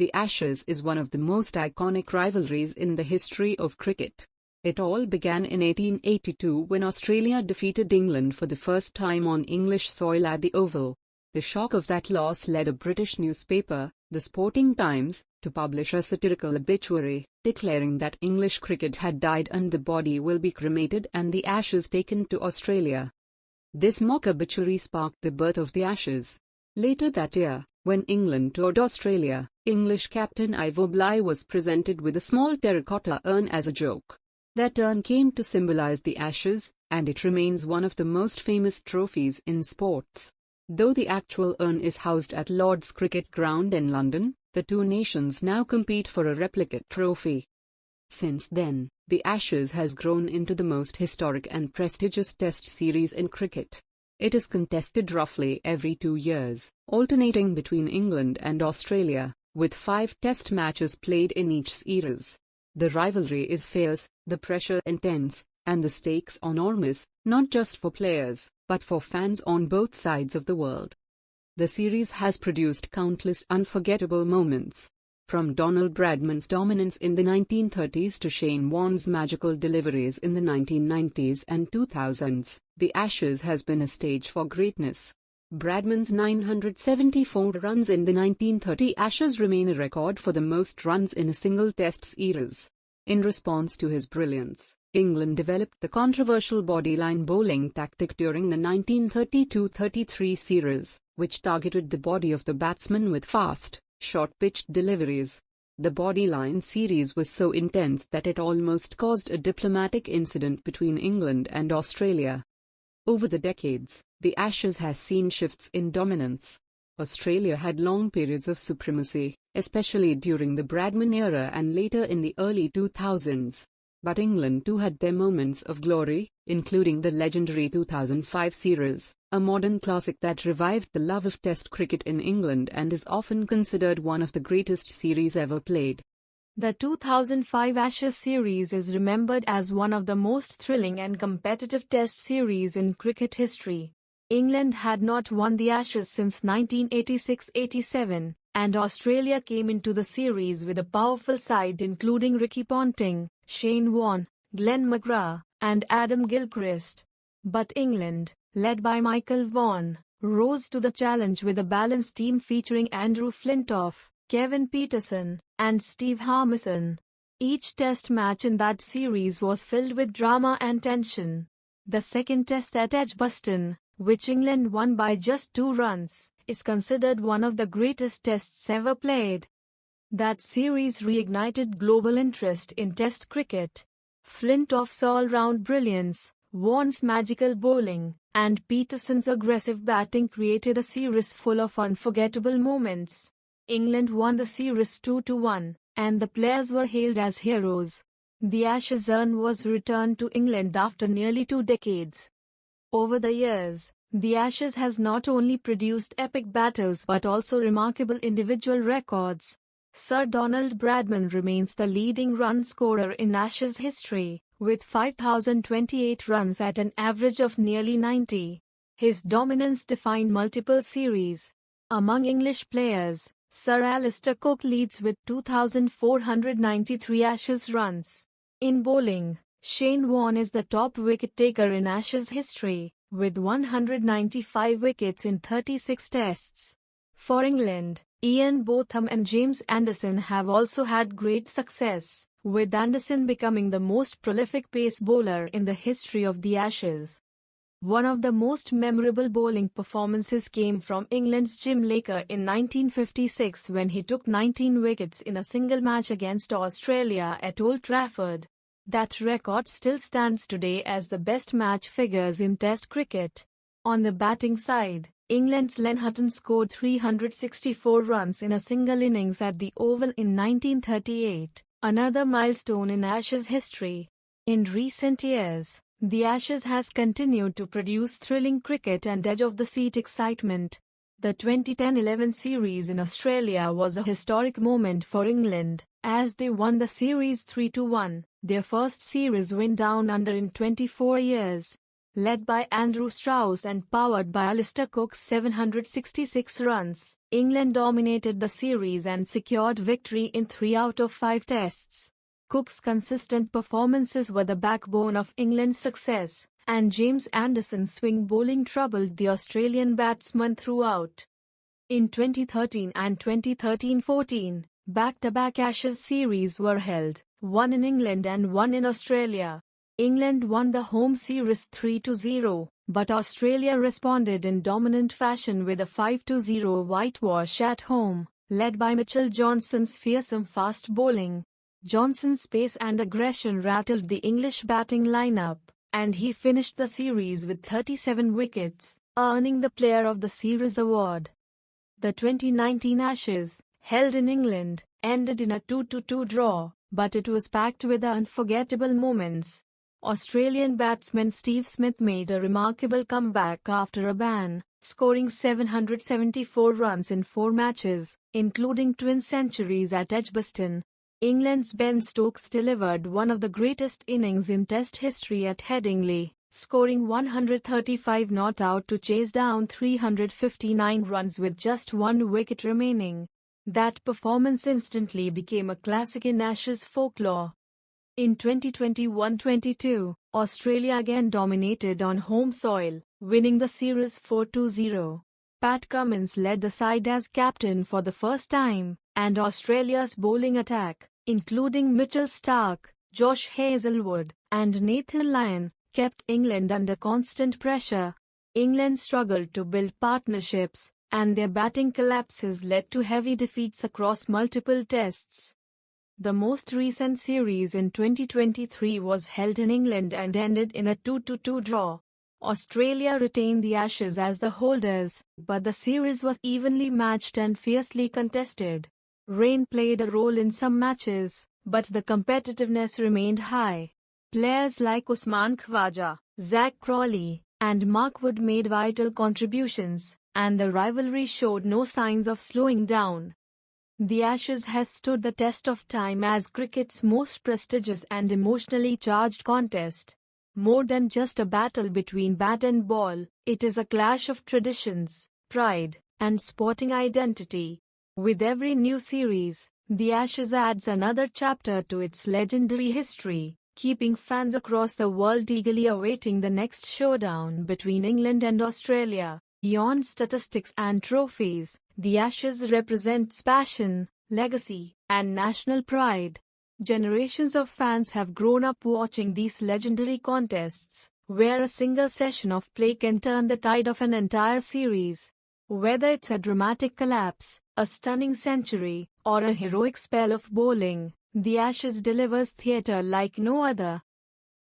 The Ashes is one of the most iconic rivalries in the history of cricket. It all began in 1882 when Australia defeated England for the first time on English soil at the Oval. The shock of that loss led a British newspaper, The Sporting Times, to publish a satirical obituary, declaring that English cricket had died and the body will be cremated and the ashes taken to Australia. This mock obituary sparked the birth of the Ashes. Later that year, when England toured Australia, English captain Ivor Bligh was presented with a small terracotta urn as a joke. That urn came to symbolize the Ashes, and it remains one of the most famous trophies in sports. Though the actual urn is housed at Lord's Cricket Ground in London, the two nations now compete for a replica trophy. Since then, the Ashes has grown into the most historic and prestigious Test series in cricket. It is contested roughly every 2 years, alternating between England and Australia, with 5 Test matches played in each series. The rivalry is fierce, the pressure intense, and the stakes enormous, not just for players, but for fans on both sides of the world. The series has produced countless unforgettable moments. From Donald Bradman's dominance in the 1930s to Shane Warne's magical deliveries in the 1990s and 2000s, the Ashes has been a stage for greatness. Bradman's 974 runs in the 1930 Ashes remain a record for the most runs in a single Test series. In response to his brilliance, England developed the controversial bodyline bowling tactic during the 1932-33 series, which targeted the body of the batsman with fast, short-pitched deliveries. The bodyline series was so intense that it almost caused a diplomatic incident between England and Australia. Over the decades, the Ashes has seen shifts in dominance. Australia had long periods of supremacy, especially during the Bradman era and later in the early 2000s. But England too had their moments of glory, including the legendary 2005 series, a modern classic that revived the love of Test cricket in England and is often considered one of the greatest series ever played. The 2005 Ashes series is remembered as one of the most thrilling and competitive Test series in cricket history. England had not won the Ashes since 1986-87, and Australia came into the series with a powerful side including Ricky Ponting, Shane Warne, Glenn McGrath, and Adam Gilchrist. But England, led by Michael Vaughan, rose to the challenge with a balanced team featuring Andrew Flintoff, Kevin Pietersen, and Steve Harmison. Each Test match in that series was filled with drama and tension. The second Test at Edgbaston, which England won by just 2 runs, is considered one of the greatest Tests ever played. That series reignited global interest in Test cricket. Flintoff's all-round brilliance, Vaughan's magical bowling, and Pietersen's aggressive batting created a series full of unforgettable moments. England won the series 2-1, and the players were hailed as heroes. The Ashes urn was returned to England after nearly 2 decades. Over the years, the Ashes has not only produced epic battles but also remarkable individual records. Sir Donald Bradman remains the leading run scorer in Ashes history, with 5,028 runs at an average of nearly 90. His dominance defined multiple series. Among English players, Sir Alistair Cook leads with 2,493 Ashes runs. In bowling, Shane Warne is the top wicket-taker in Ashes history, with 195 wickets in 36 Tests. For England, Ian Botham and James Anderson have also had great success, with Anderson becoming the most prolific pace bowler in the history of the Ashes. One of the most memorable bowling performances came from England's Jim Laker in 1956 when he took 19 wickets in a single match against Australia at Old Trafford. That record still stands today as the best match figures in Test cricket. On the batting side, England's Len Hutton scored 364 runs in a single innings at the Oval in 1938, another milestone in Ashes history. In recent years, the Ashes has continued to produce thrilling cricket and edge-of-the-seat excitement. The 2010-11 series in Australia was a historic moment for England, as they won the series 3-1, their first series win down under in 24 years. led by Andrew Strauss and powered by Alistair Cook's 766 runs, England dominated the series and secured victory in 3 out of 5 tests. Cook's consistent performances were the backbone of England's success, and James Anderson's swing bowling troubled the Australian batsmen throughout. In 2013 and 2013-14, back-to-back Ashes series were held, one in England and one in Australia. England won the home series 3-0, but Australia responded in dominant fashion with a 5-0 whitewash at home, led by Mitchell Johnson's fearsome fast bowling. Johnson's pace and aggression rattled the English batting lineup, and he finished the series with 37 wickets, earning the Player of the Series award. The 2019 Ashes, held in England, ended in a 2-2 draw, but it was packed with unforgettable moments. Australian batsman Steve Smith made a remarkable comeback after a ban, scoring 774 runs in 4 matches, including twin centuries at Edgbaston. England's Ben Stokes delivered one of the greatest innings in Test history at Headingley, scoring 135 not out to chase down 359 runs with just 1 wicket remaining. That performance instantly became a classic in Ashes folklore. In 2021-22, Australia again dominated on home soil, winning the series 4-0. Pat Cummins led the side as captain for the first time, and Australia's bowling attack, including Mitchell Starc, Josh Hazlewood, and Nathan Lyon, kept England under constant pressure. England struggled to build partnerships, and their batting collapses led to heavy defeats across multiple tests. The most recent series in 2023 was held in England and ended in a 2-2 draw. Australia retained the Ashes as the holders, but the series was evenly matched and fiercely contested. Rain played a role in some matches, but the competitiveness remained high. Players like Usman Khawaja, Zach Crawley, and Mark Wood made vital contributions, and the rivalry showed no signs of slowing down. The Ashes has stood the test of time as cricket's most prestigious and emotionally charged contest. More than just a battle between bat and ball, it is a clash of traditions, pride, and sporting identity. With every new series, the Ashes adds another chapter to its legendary history, keeping fans across the world eagerly awaiting the next showdown between England and Australia. Beyond statistics and trophies, the Ashes represents passion, legacy, and national pride. Generations of fans have grown up watching these legendary contests, where a single session of play can turn the tide of an entire series. Whether it's a dramatic collapse, a stunning century, or a heroic spell of bowling, the Ashes delivers theatre like no other.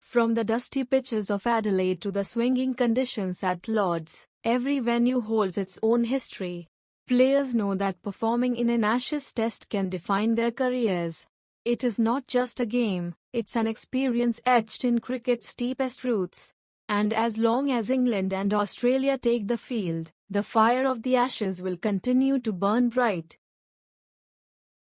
From the dusty pitches of Adelaide to the swinging conditions at Lord's, every venue holds its own history. Players know that performing in an Ashes test can define their careers. It is not just a game, it's an experience etched in cricket's deepest roots. And as long as England and Australia take the field, the fire of the Ashes will continue to burn bright.